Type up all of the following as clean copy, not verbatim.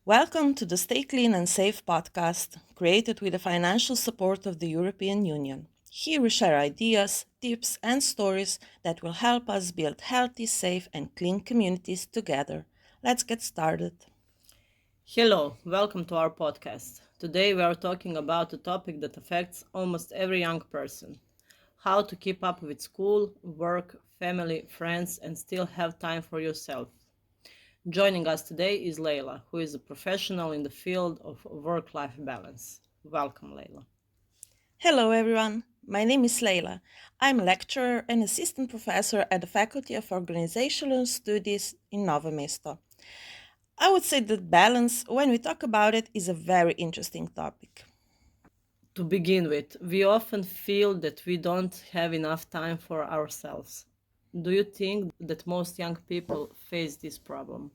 Welcome to the Stay Clean and Safe podcast, created with the financial support of the European Union. Here we share ideas, tips, and stories that will help us build healthy, safe, and clean communities together. Let's get started. Hello, welcome to our podcast. Today we are talking about a topic that affects almost every young person: how to keep up with school, work, family, friends, and still have time for yourself. Joining us today is Lejla, who is a professional in the field of work life balance. Welcome, Lejla. Hello, everyone. My name is Lejla. I'm a lecturer and assistant professor at the Faculty of Organizational Studies in Novo Mesto. I would say that balance, when we talk about it, is a very interesting topic. To begin with, we often feel that we don't have enough time for ourselves. Do you think that most young people face this problem?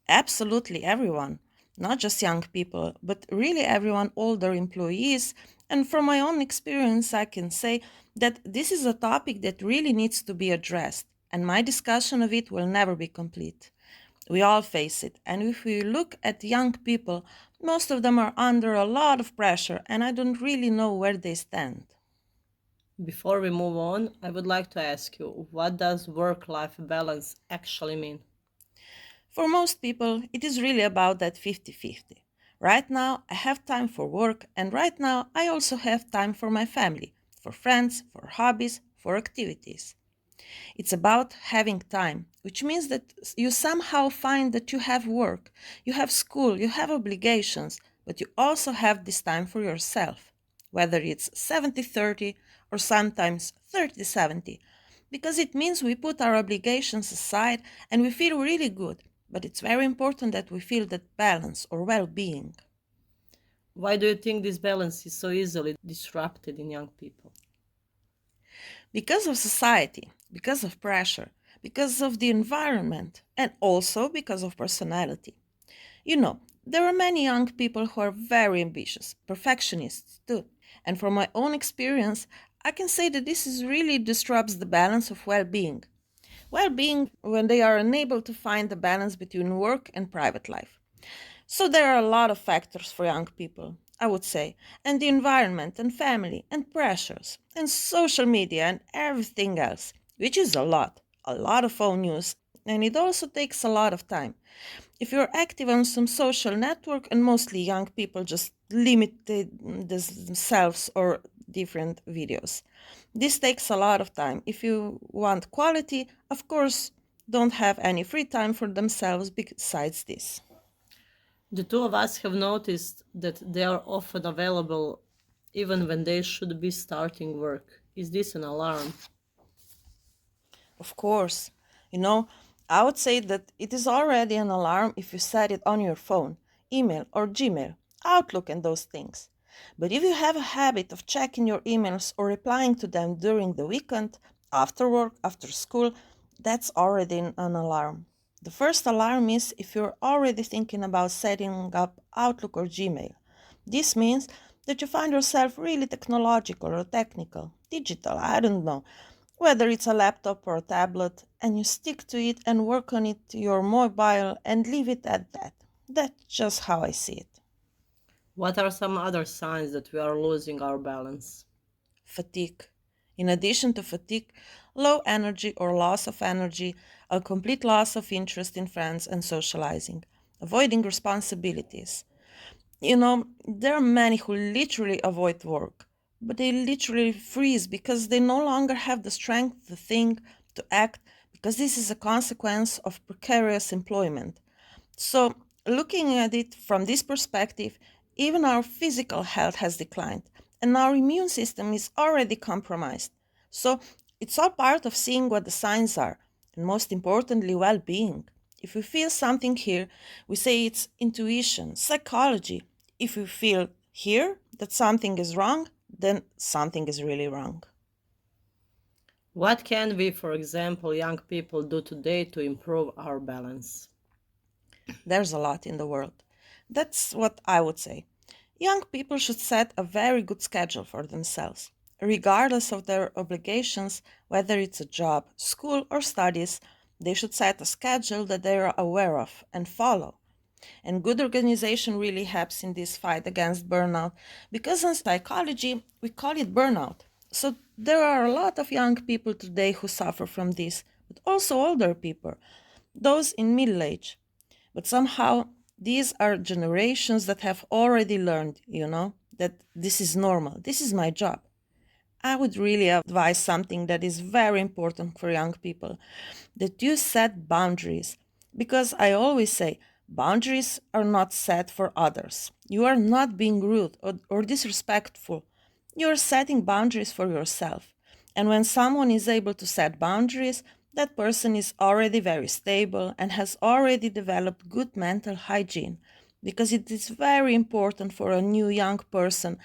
Absolutely everyone, not just young people, but really everyone, older employees. And from my own experience, I can say that this is a topic that really needs to be addressed, and my discussion of it will never be complete. We all face it, and if we look at young people, most of them are under a lot of pressure, and I don't really know where they stand. Before we move on, I would like to ask you, what does work-life balance actually mean? For most people, it is really about that 50-50. Right now, I have time for work, and right now, I also have time for my family, for friends, for hobbies, for activities. It's about having time, which means that you somehow find that you have work, you have school, you have obligations, but you also have this time for yourself, whether it's 70-30 or sometimes 30-70, because it means we put our obligations aside and we feel really good. But it's very important that we feel that balance or well being. Why do you think this balance is so easily disrupted in young people? Because of society, because of pressure, because of the environment, and also because of personality. You know, there are many young people who are very ambitious, perfectionists too. And from my own experience, I can say that this is really disrupts the balance of well being. Well being when they are unable to find the balance between work and private life. So there are a lot of factors for young people, I would say, and the environment and family and pressures and social media and everything else, which is a lot of phone use, and it also takes a lot of time. If you're active on some social network, and mostly young people just limit themselves or different videos. This takes a lot of time. If you want quality, of course, don't have any free time for themselves besides this. The two of us have noticed that they are often available even when they should be starting work. Is this an alarm? Of course, you know, I would say that it is already an alarm if you set it on your phone, email, or Gmail, Outlook, and those things. But if you have a habit of checking your emails or replying to them during the weekend, after work, after school, that's already an alarm. The first alarm is if you're already thinking about setting up Outlook or Gmail. This means that you find yourself really technological or technical, digital, I don't know, whether it's a laptop or a tablet, and you stick to it and work on it your mobile and leave it at that. That's just how I see it. What are some other signs that we are losing our balance? Fatigue. In addition to fatigue, low energy or loss of energy, a complete loss of interest in friends and socializing, avoiding responsibilities. You know, there are many who literally avoid work, but they literally freeze because they no longer have the strength to think, to act, because this is a consequence of precarious employment. So, looking at it from this perspective, even our physical health has declined and our immune system is already compromised. So, it's all part of seeing what the signs are, and most importantly, well being. If we feel something here, we say it's intuition, psychology. If we feel here that something is wrong, then something is really wrong. What can we, for example, young people do today to improve our balance? There's a lot in the world. That's what I would say. Young people should set a very good schedule for themselves. Regardless of their obligations, whether it's a job, school, or studies, they should set a schedule that they are aware of and follow. And good organization really helps in this fight against burnout because in psychology, we call it burnout. So there are a lot of young people today who suffer from this, but also older people, those in middle age. But somehow these are generations that have already learned, that this is normal. This is my job. I would really advise something that is very important for young people, that you set boundaries. Because I always say boundaries are not set for others. You are not being rude or disrespectful. You are setting boundaries for yourself. And when someone is able to set boundaries, that person is already very stable and has already developed good mental hygiene. Because it is very important for a new young person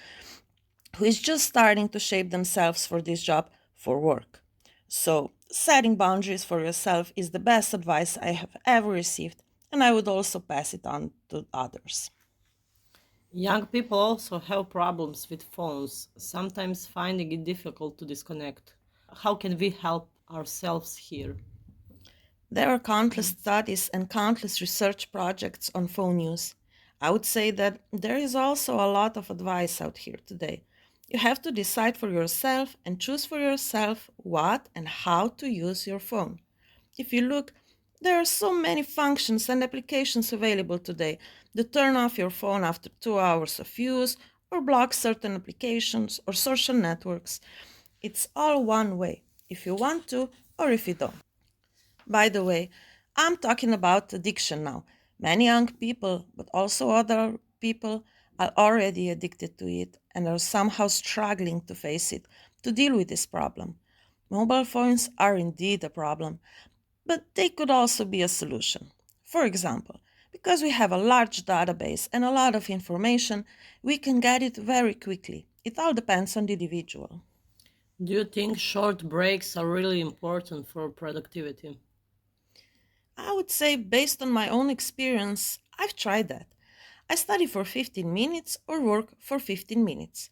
who is just starting to shape themselves for this job for work. So, setting boundaries for yourself is the best advice I have ever received, and I would also pass it on to others. Young people also have problems with phones, sometimes finding it difficult to disconnect. How can we help ourselves here? There are countless studies and countless research projects on phone use. I would say that there is also a lot of advice out here today. You have to decide for yourself and choose for yourself what and how to use your phone. If you look, there are so many functions and applications available today that turn off your phone after 2 hours of use or block certain applications or social networks. It's all one way, if you want to or if you don't. By the way, I'm talking about addiction now. Many young people, but also other people, are already addicted to it and are somehow struggling to face it, to deal with this problem. Mobile phones are indeed a problem, but they could also be a solution. For example, because we have a large database and a lot of information, we can get it very quickly. It all depends on the individual. Do you think short breaks are really important for productivity? I would say, based on my own experience, I've tried that. I study for 15 minutes or work for 15 minutes.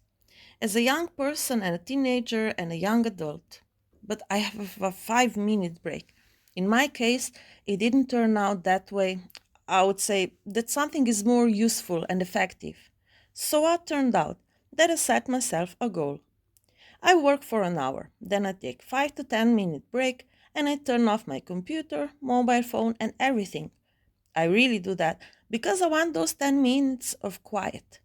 As a young person and a teenager and a young adult, but I have a 5 minute break. In my case, it didn't turn out that way. I would say that something is more useful and effective. So what turned out that I set myself a goal. I work for an hour, then I take 5 to 10 minute break and I turn off my computer, mobile phone and everything. I really do that because I want those 10 minutes of quiet.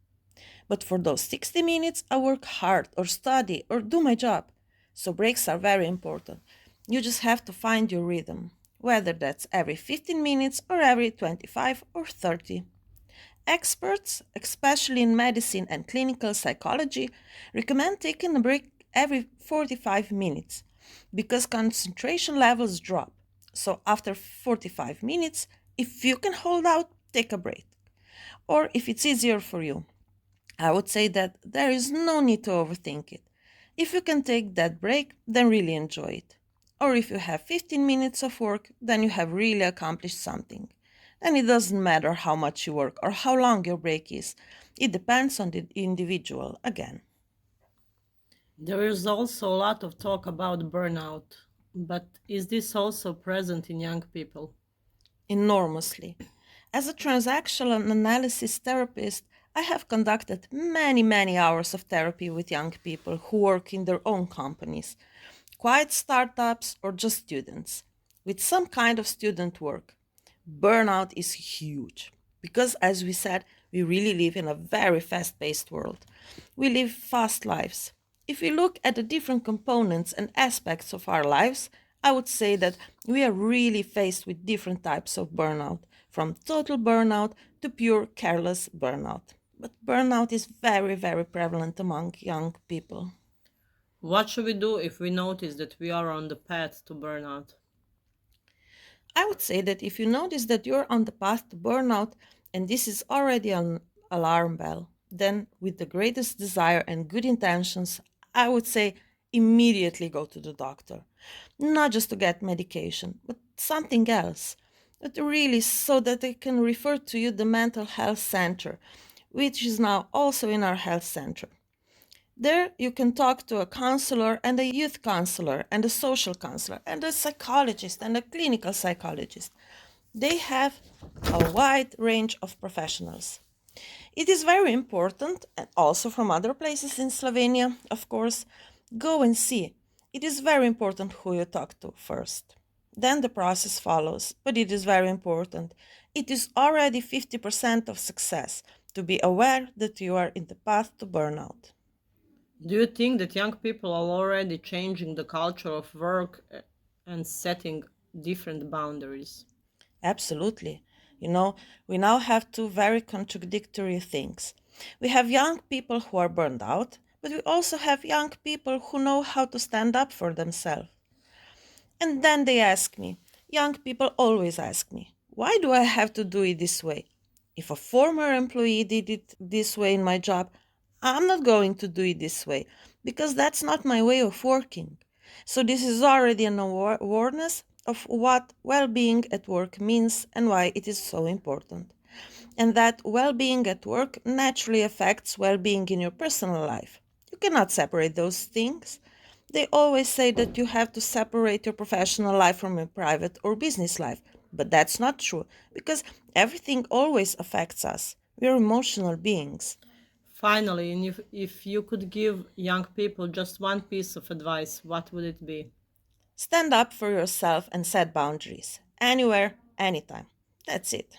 But for those 60 minutes, I work hard or study or do my job. So breaks are very important. You just have to find your rhythm, whether that's every 15 minutes or every 25 or 30. Experts, especially in medicine and clinical psychology, recommend taking a break every 45 minutes because concentration levels drop. So after 45 minutes, if you can hold out, take a break. Or if it's easier for you, I would say that there is no need to overthink it. If you can take that break, then really enjoy it. Or if you have 15 minutes of work, then you have really accomplished something. Then it doesn't matter how much you work or how long your break is. It depends on the individual again. There is also a lot of talk about burnout, but is this also present in young people? Enormously. As a transactional analysis therapist, I have conducted many, many hours of therapy with young people who work in their own companies, quiet startups or just students, with some kind of student work. Burnout is huge because, as we said, we really live in a very fast paced world. We live fast lives. If we look at the different components and aspects of our lives, I would say that we are really faced with different types of burnout, from total burnout to pure careless burnout. But burnout is very, very prevalent among young people. What should we do if we notice that we are on the path to burnout? I would say that if you notice that you're on the path to burnout and this is already an alarm bell, then with the greatest desire and good intentions, I would say immediately go to the doctor. Not just to get medication, but something else. But really so that they can refer to you the mental health center, which is now also in our health center. There, you can talk to a counselor and a youth counselor and a social counselor and a psychologist and a clinical psychologist. They have a wide range of professionals. It is very important, and also from other places in Slovenia, of course, go and see. It is very important who you talk to first. Then the process follows, but it is very important. It is already 50% of success to be aware that you are in the path to burnout. Do you think that young people are already changing the culture of work and setting different boundaries? Absolutely. We now have two very contradictory things. We have young people who are burned out, but we also have young people who know how to stand up for themselves. And then they ask me, young people always ask me, why do I have to do it this way? If a former employee did it this way in my job, I'm not going to do it this way because that's not my way of working. So, this is already an awareness of what well being at work means and why it is so important. And that well being at work naturally affects well being in your personal life. You cannot separate those things. They always say that you have to separate your professional life from your private or business life, but that's not true because everything always affects us. We are emotional beings. Finally, and if you could give young people just one piece of advice, what would it be? Stand up for yourself and set boundaries. Anywhere, anytime. That's it.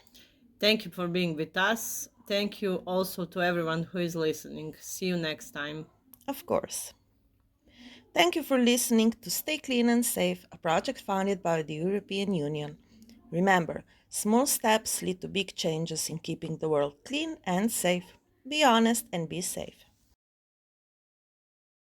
Thank you for being with us. Thank you also to everyone who is listening. See you next time. Of course. Thank you for listening to Stay Clean and Safe, a project funded by the European Union. Remember, small steps lead to big changes in keeping the world clean and safe. Be honest and be safe.